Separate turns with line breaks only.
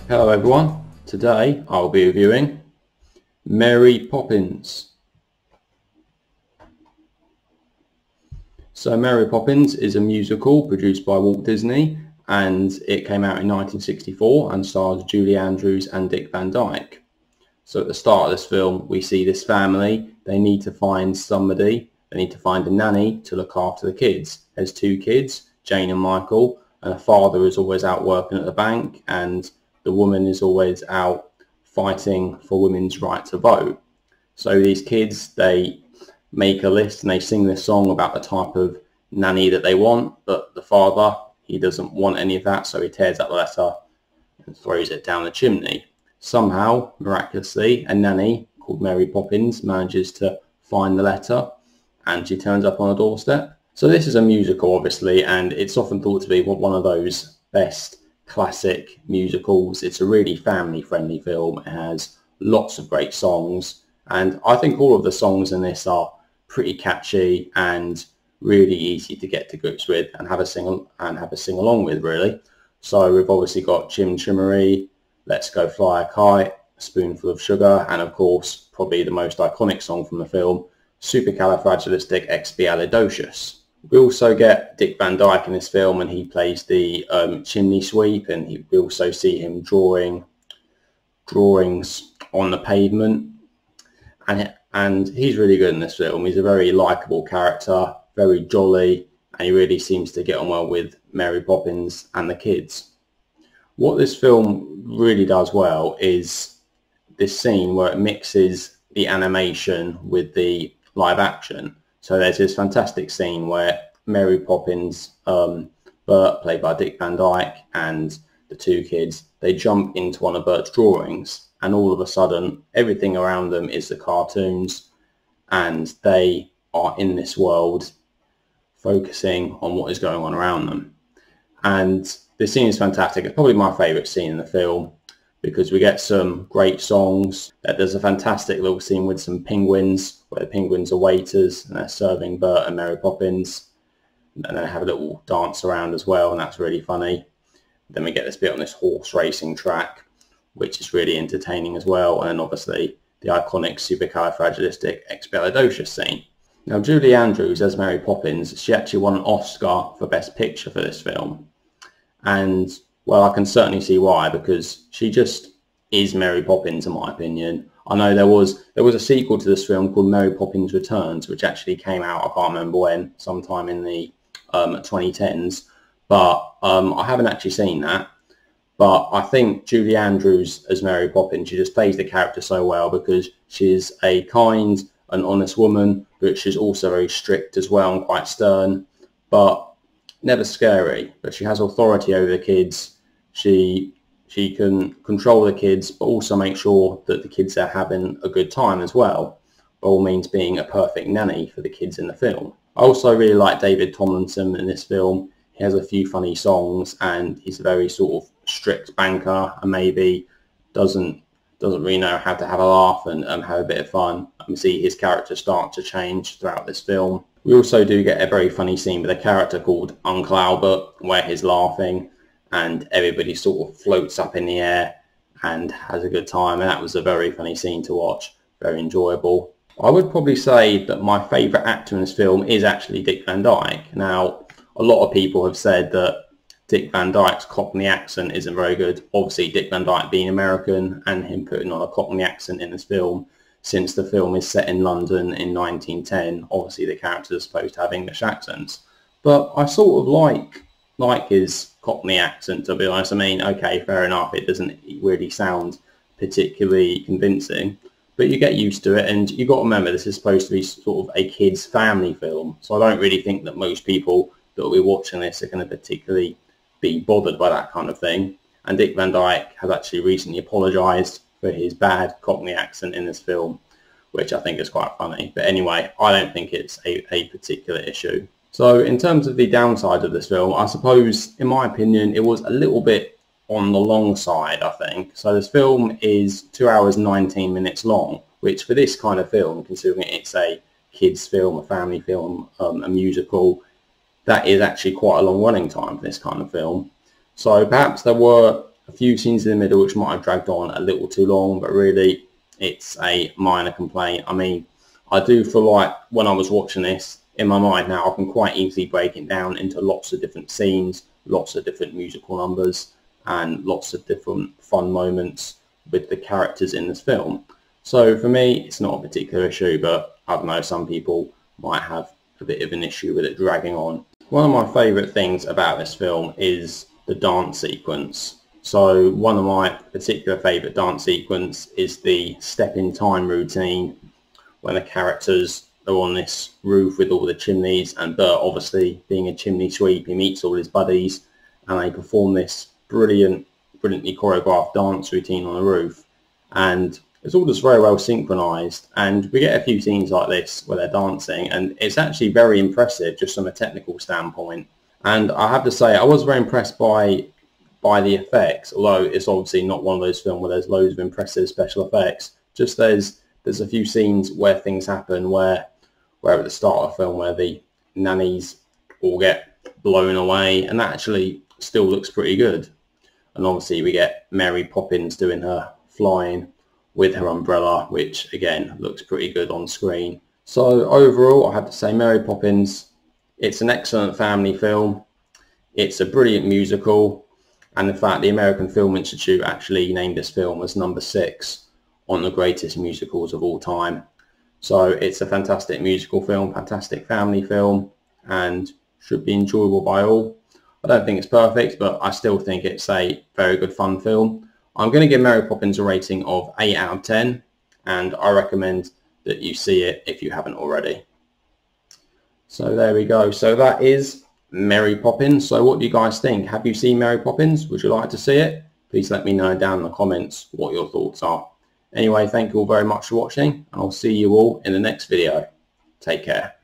Hello everyone, today I'll be reviewing Mary Poppins. So Mary Poppins is a musical produced by Walt Disney, and it came out in 1964 and stars Julie Andrews and Dick Van Dyke. So at the start of this film we see this family. They need to find somebody, they need to find a nanny to look after the kids. There's two kids, Jane and Michael, and the father is always out working at the bank, and the woman is always out fighting for women's right to vote. So these kids, they make a list and they sing this song about the type of nanny that they want, but the father, he doesn't want any of that, so he tears up the letter and throws it down the chimney. Somehow, miraculously, a nanny called Mary Poppins manages to find the letter, and she turns up on a doorstep. So this is a musical, obviously, and it's often thought to be one of those best classic musicals. It's a really family friendly film. It has lots of great songs, and I think all of the songs in this are pretty catchy and really easy to get to grips with and have a sing along with, really. So we've obviously got Chim Chimmery, Let's Go Fly a Kite, A Spoonful of Sugar, and of course probably the most iconic song from the film, Supercalifragilisticexpialidocious. We also get Dick Van Dyke in this film, and he plays the chimney sweep, and we also see him drawings on the pavement, and he's really good in this film. He's a very likeable character, very jolly, and he really seems to get on well with Mary Poppins and the kids. What this film really does well is this scene where it mixes the animation with the live action. So there's this fantastic scene where Mary Poppins, Bert, played by Dick Van Dyke, and the two kids, they jump into one of Bert's drawings, and all of a sudden everything around them is the cartoons, and they are in this world focusing on what is going on around them. And this scene is fantastic. It's probably my favourite scene in the film, because we get some great songs. There's a fantastic little scene with some penguins, where the penguins are waiters and they're serving Bert and Mary Poppins, and they have a little dance around as well, and that's really funny. Then we get this bit on this horse racing track, which is really entertaining as well, and then obviously the iconic Supercalifragilisticexpialidocious scene. Now Julie Andrews as Mary Poppins, she actually won an Oscar for Best Picture for this film, and well, I can certainly see why, because she just is Mary Poppins in my opinion. I know there was a sequel to this film called Mary Poppins Returns, which actually came out, I can't remember when, sometime in the 2010s, but I haven't actually seen that. But I think Julie Andrews as Mary Poppins, she just plays the character so well, because she's a kind and honest woman, but she's also very strict as well and quite stern, but never scary. But she has authority over the kids. She can control the kids, but also make sure that the kids are having a good time as well, by all means being a perfect nanny for the kids in the film. I also really like David Tomlinson in this film. He has a few funny songs, and he's a very sort of strict banker, and maybe doesn't really know how to have a laugh and have a bit of fun. And we see his character start to change throughout this film. We also do get a very funny scene with a character called Uncle Albert, where he's laughing and everybody sort of floats up in the air and has a good time, and that was a very funny scene to watch, very enjoyable. I would probably say that my favourite actor in this film is actually Dick Van Dyke. Now, a lot of people have said that Dick Van Dyke's Cockney accent isn't very good. Obviously, Dick Van Dyke being American and him putting on a Cockney accent in this film, since the film is set in London in 1910, obviously the characters are supposed to have English accents. But I sort of like his Cockney accent, to be honest. I mean, okay, fair enough, it doesn't really sound particularly convincing, but you get used to it, and you've got to remember this is supposed to be sort of a kids' family film, so I don't really think that most people that will be watching this are going to particularly be bothered by that kind of thing. And Dick Van Dyke has actually recently apologised for his bad Cockney accent in this film, which I think is quite funny. But anyway, I don't think it's a particular issue. So in terms of the downside of this film, I suppose, in my opinion, it was a little bit on the long side, I think. So this film is 2 hours and 19 minutes long, which for this kind of film, considering it's a kids film, a family film, a musical, that is actually quite a long running time for this kind of film. So perhaps there were a few scenes in the middle which might have dragged on a little too long, but really it's a minor complaint. I mean, I do feel like when I was watching this, in my mind now, I can quite easily break it down into lots of different scenes, lots of different musical numbers, and lots of different fun moments with the characters in this film. So for me, it's not a particular issue, but I don't know, some people might have a bit of an issue with it dragging on. One of my favourite things about this film is the dance sequence. So one of my particular favourite dance sequence is the step in time routine when the characters are on this roof with all the chimneys, and Bert, obviously being a chimney sweep, he meets all his buddies and they perform this brilliantly choreographed dance routine on the roof, and it's all just very well synchronized, and we get a few scenes like this where they're dancing, and it's actually very impressive just from a technical standpoint. And I have to say, I was very impressed by the effects, although it's obviously not one of those films where there's loads of impressive special effects. Just there's a few scenes where things happen where at the start of the film where the nannies all get blown away, and that actually still looks pretty good. And obviously we get Mary Poppins doing her flying with her umbrella, which again looks pretty good on screen. So overall, I have to say Mary Poppins, it's an excellent family film. It's a brilliant musical, and in fact the American Film Institute actually named this film as number 6 on the greatest musicals of all time. So it's a fantastic musical film, fantastic family film, and should be enjoyable by all. I don't think it's perfect, but I still think it's a very good fun film. I'm going to give Mary Poppins a rating of 8 out of 10, and I recommend that you see it if you haven't already. So there we go. So that is Mary Poppins. So what do you guys think? Have you seen Mary Poppins? Would you like to see it? Please let me know down in the comments what your thoughts are. Anyway, thank you all very much for watching, and I'll see you all in the next video. Take care.